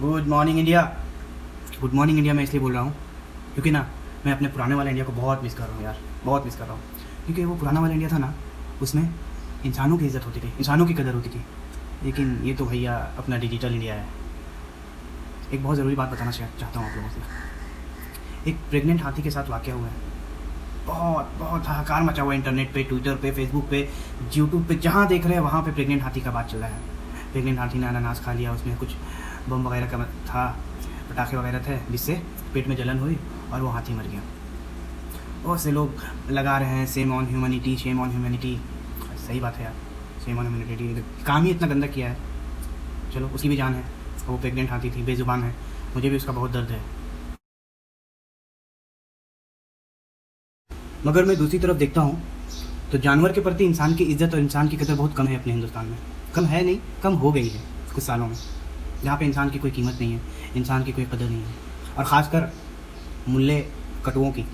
Good morning India. Good morning India मैं इसलिए बोल रहा हूँ क्योंकि ना मैं अपने पुराने वाले इंडिया को बहुत मिस कर रहा हूँ यार, बहुत मिस कर रहा हूँ। क्योंकि वो पुराना वाला इंडिया था ना, उसमें इंसानों की इज़्ज़त होती थी, इंसानों की कदर होती थी। लेकिन ये तो भैया अपना डिजिटल इंडिया है। एक बहुत ज़रूरी बात बताना चाहता हूँ आप लोगों से। एक प्रेग्नेंट हाथी के साथ वाक़या हुआ है। बहुत बहुत हाहाकार मचा हुआ है इंटरनेट पे, ट्विटर पे, फेसबुक पे, यूट्यूब पे, जहाँ देख रहे हैं वहाँ पे प्रेग्नेंट हाथी का बात चल रहा है। प्रेग्नेंट हाथी ने अनानास खा लिया, उसमें कुछ बम वगैरह का था, पटाखे वगैरह थे, जिससे पेट में जलन हुई और वो हाथी मर गया। बहुत से लोग लगा रहे हैं shame on humanity, shame on humanity. सही बात है यार, शेम ऑन ह्यूमैनिटी। काम ही इतना गंदा किया है। चलो, उसकी भी जान है, वो प्रेग्नेंट हाथी थी, बेजुबान है, मुझे भी उसका बहुत दर्द है। मगर मैं दूसरी तरफ देखता हूँ तो जानवर के प्रति इंसान की इज्जत और इंसान की कदर बहुत कम है अपने हिंदुस्तान में। कम है नहीं, कम हो गई है कुछ सालों में, जहाँ पे इंसान की कोई कीमत नहीं है, इंसान की कोई कदर नहीं है। और ख़ासकर मुल्ले कटुओं की।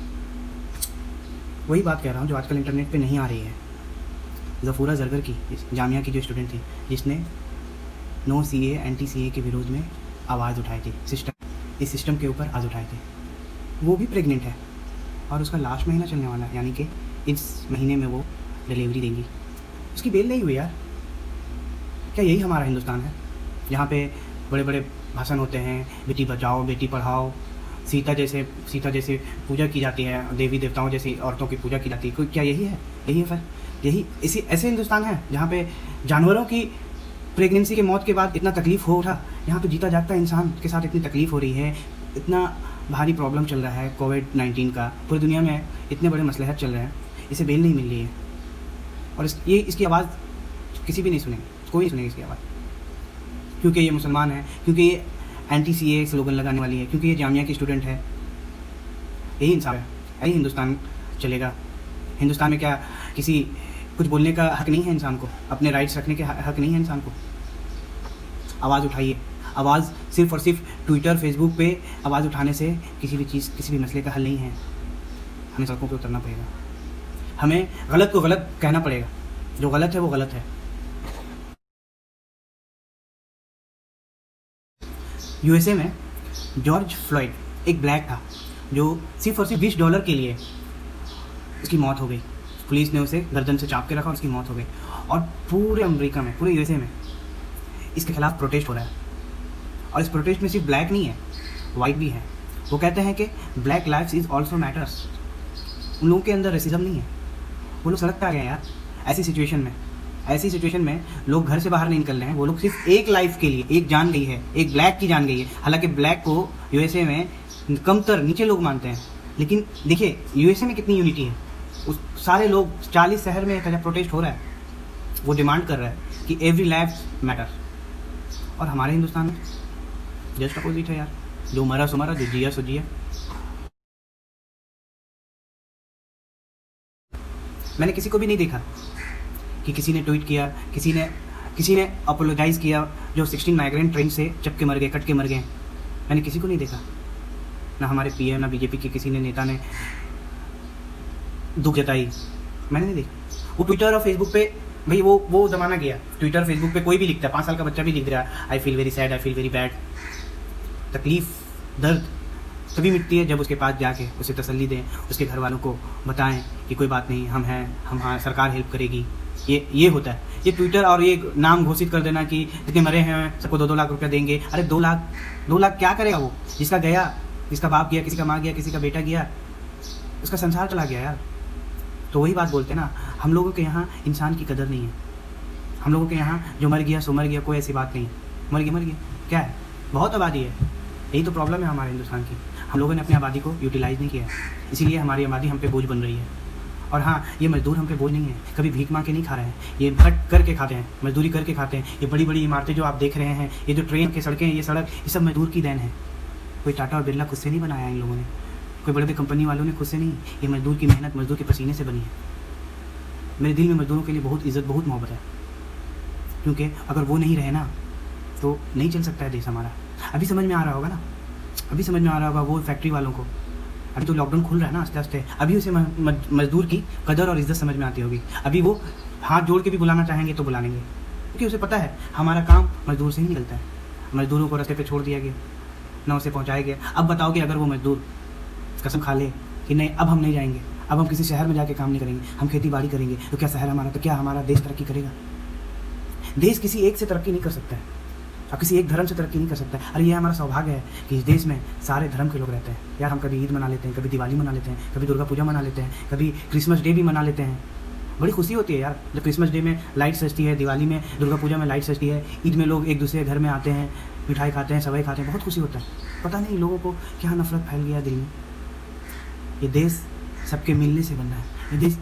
वही बात कह रहा हूँ जो आजकल इंटरनेट पे नहीं आ रही है। ज़फ़ूरा ज़रगर की, जामिया की जो स्टूडेंट थी, जिसने नो CA एंटी CA के विरोध में आवाज़ उठाई थी, इस सिस्टम के ऊपर आवाज़ उठाए थे, वो भी प्रेग्नेंट है और उसका लास्ट महीना चलने वाला है, यानी कि इस महीने में वो डिलीवरी देंगी। उसकी बेल नहीं हुई यार। क्या यही हमारा हिंदुस्तान है जहाँ पे बड़े बड़े भाषण होते हैं, बेटी बचाओ बेटी पढ़ाओ, सीता जैसे पूजा की जाती है, देवी देवताओं जैसी औरतों की पूजा की जाती है? कोई क्या यही है? यही है फिर? यही इसी ऐसे हिंदुस्तान है जहाँ पे जानवरों की प्रेगनेंसी के मौत के बाद इतना तकलीफ़ हो रहा, यहाँ पे जीता जागता इंसान के साथ इतनी तकलीफ़ हो रही है, इतना भारी प्रॉब्लम चल रहा है कोविड-19 का, पूरी दुनिया में इतने बड़े मसले चल रहे हैं, इसे बेल नहीं मिल रही है। और इसकी आवाज़ किसी भी नहीं सुनेगा, कोई नहीं सुनेगा इसकी आवाज़, क्योंकि ये मुसलमान है, क्योंकि ये एंटी CA स्लोगन लगाने वाली है, क्योंकि ये जामिया की स्टूडेंट है। यही इंसान है, यही हिंदुस्तान चलेगा। हिंदुस्तान में क्या किसी कुछ बोलने का हक नहीं है इंसान को? अपने राइट्स रखने के हक नहीं है इंसान को? आवाज़ उठाइए। आवाज़ सिर्फ़ और सिर्फ ट्विटर, फेसबुक पे आवाज़ उठाने से किसी भी मसले का हल नहीं है। हमें सड़कों पे उतरना पड़ेगा, हमें गलत को गलत कहना पड़ेगा, जो गलत है वो गलत है। USA में जॉर्ज फ्लॉयड एक ब्लैक था जो सिर्फ और सिर्फ $20 के लिए उसकी मौत हो गई। पुलिस ने उसे गर्दन से चाप के रखा और उसकी मौत हो गई। और पूरे अमेरिका में, पूरे USA में इसके खिलाफ प्रोटेस्ट हो रहा है। और इस प्रोटेस्ट में सिर्फ ब्लैक नहीं है, वाइट भी है। वो कहते हैं कि black lifes is also matters. उन लोगों के अंदर रेसिज्म नहीं है, वो लोग सड़क पे आ गए यार। ऐसी सिचुएशन में लोग घर से बाहर नहीं निकल रहे हैं। वो लोग सिर्फ एक लाइफ के लिए, एक जान गई है, एक ब्लैक की जान गई है। हालांकि ब्लैक को USA में कमतर, नीचे लोग मानते हैं, लेकिन देखिए USA में कितनी यूनिटी है। उस सारे लोग 40 शहर में एक प्रोटेस्ट हो रहा है, वो डिमांड कर रहा है कि एवरी लाइफ मैटर। और हमारे हिंदुस्तान में जस्ट अपोजिट है यार, जो मरा सो मरा, जो जिया सो जिया। मैंने किसी को भी नहीं देखा कि किसी ने ट्वीट किया, किसी ने अपोलोजाइज़ किया जो 16 माइग्रेंट ट्रेन से चप के मर गए, कट के मर गए। मैंने किसी को नहीं देखा, ना हमारे PM, ना BJP के किसी ने नेता ने दुख जताई, मैंने नहीं देखा। वो ट्विटर और फेसबुक पे भाई वो ज़माना गया। ट्विटर फेसबुक पे कोई भी लिखता है, 5 साल का बच्चा भी लिख रहा है, I feel very sad, I feel very bad. तकलीफ़, दर्द तभी मिटती है जब उसके पास जाके उसे तसल्ली दें, उसके घर वालों को बताएं कि कोई बात नहीं, हम हैं, हाँ, सरकार हेल्प करेगी। ये होता है। ये ट्विटर और ये नाम घोषित कर देना कि जितने मरे हैं सबको 2-2 लाख रुपया देंगे। अरे 2 लाख क्या करेगा वो? जिसका गया, जिसका बाप गया, किसी का माँ गया, किसी का बेटा गया, उसका संसार चला गया यार। तो वही बात बोलते हैं ना, हम लोगों के यहाँ इंसान की कदर नहीं है। हम लोगों के यहाँ जो मर गया सो मर गया, कोई ऐसी बात नहीं। मर गया क्या है? बहुत आबादी है। यही तो प्रॉब्लम है हमारे हिंदुस्तान की। हम लोगों ने अपनी आबादी को यूटिलाइज़ नहीं किया, इसीलिए हमारी आबादी हम पे बोझ बन रही है। और हाँ, ये मजदूर हम पे बोझ नहीं है, कभी भीख मांग के नहीं खा रहे हैं, ये भट करके खाते हैं, मजदूरी करके खाते हैं। ये बड़ी बड़ी इमारतें जो आप देख रहे हैं, ये जो ट्रेन की सड़कें, ये सड़क, ये सब मजदूर की देन है। कोई टाटा और बिरला खुद से नहीं बनाया इन लोगों ने, कोई बड़े बड़े कंपनी वालों ने खुद से नहीं। ये मजदूर की मेहनत, मजदूर के पसीने से बनी है। मेरे दिल में मजदूरों के लिए बहुत इज़्ज़त, बहुत मोहब्बत है, क्योंकि अगर वो नहीं रहे ना तो नहीं चल सकता है देश हमारा। अभी समझ में आ रहा होगा ना, अभी समझ में आ रहा होगा वो फैक्ट्री वालों को। अभी तो लॉकडाउन खुल रहा है ना आस्ते आस्ते, अभी उसे मजदूर की कदर और इज्जत समझ में आती होगी। अभी वो हाथ जोड़ के भी बुलाना चाहेंगे तो बुला लेंगे, क्योंकि उसे पता है हमारा काम मजदूर से ही निकलता है। मज़दूरों को रास्ते पे छोड़ दिया गया, ना उसे पहुँचाया गया। अब बताओ कि अगर वो मज़दूर कसम खा ले कि नहीं अब हम नहीं जाएंगे, अब हम किसी शहर में जाके काम नहीं करेंगे, हम खेती बाड़ी करेंगे, तो क्या शहर हमारा, तो क्या हमारा देश तरक्की करेगा? देश किसी एक से तरक्की नहीं कर सकता है, अब किसी एक धर्म से तरक्की नहीं कर सकता है। अरे ये हमारा सौभाग्य है कि इस देश में सारे धर्म के लोग रहते हैं यार। हम कभी ईद मना लेते हैं, कभी दिवाली मना लेते हैं, कभी दुर्गा पूजा मना लेते हैं, कभी क्रिसमस डे भी मना लेते हैं। बड़ी खुशी होती है यार जब क्रिसमस डे में लाइट सजती है, दिवाली में, दुर्गा पूजा में लाइट सजती है, ईद में लोग एक दूसरे के घर में आते हैं, मिठाई खाते हैं, सेवई खाते हैं, बहुत खुशी होता है। पता नहीं लोगों को क्या नफरत फैल गया दिल में। ये देश सबके मिलने से बनना है, ये देश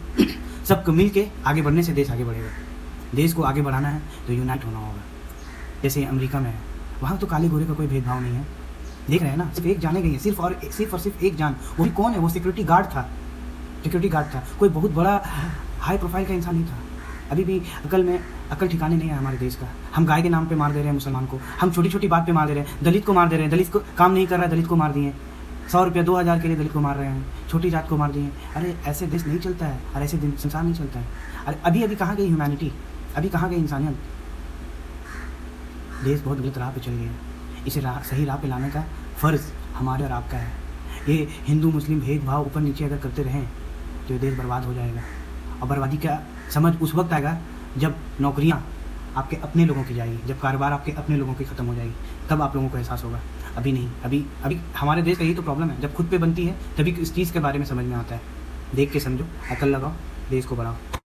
सबको मिल के आगे बढ़ने से देश आगे बढ़ेगा। देश को आगे बढ़ाना है तो यूनाइट होना होगा। जैसे अमेरिका में है, वहाँ तो काले गोरे का कोई भेदभाव नहीं है, देख रहे हैं ना, सिर्फ एक जाने गई है, सिर्फ एक जान। वो भी कौन है? वो सिक्योरिटी गार्ड था, कोई बहुत बड़ा हाई प्रोफाइल का इंसान नहीं था। अभी भी अकल ठिकाने नहीं है हमारे देश का। हम गाय के नाम पे मार दे रहे हैं मुसलमान को, हम छोटी छोटी बात पे मार दे रहे हैं, दलित को मार दे रहे हैं, दलित को काम नहीं कर रहा है, दलित को मार दिए, 100 रुपया 2000 के लिए दलित को मार रहे हैं, छोटी जात को मार दिए। अरे ऐसे देश नहीं चलता है, और ऐसे संसार नहीं चलता है। अरे अभी कहाँ गई ह्यूमैनिटी, अभी कहाँ गई इंसानियत? देश बहुत गलत राह पे चल गया, इसे सही राह पे लाने का फ़र्ज़ हमारे और आपका है। ये हिंदू मुस्लिम भेदभाव ऊपर नीचे अगर करते रहें तो ये देश बर्बाद हो जाएगा। और बर्बादी का समझ उस वक्त आएगा जब नौकरियां आपके अपने लोगों की जाएगी, जब कारोबार आपके अपने लोगों की ख़त्म हो जाएगी, तब आप लोगों को एहसास होगा। अभी नहीं, अभी हमारे देश का यही तो प्रॉब्लम है, जब खुद पे बनती है तभी इस चीज़ के बारे में समझ में आता है। देख के समझो, अकल लगाओ, देश को बढ़ाओ।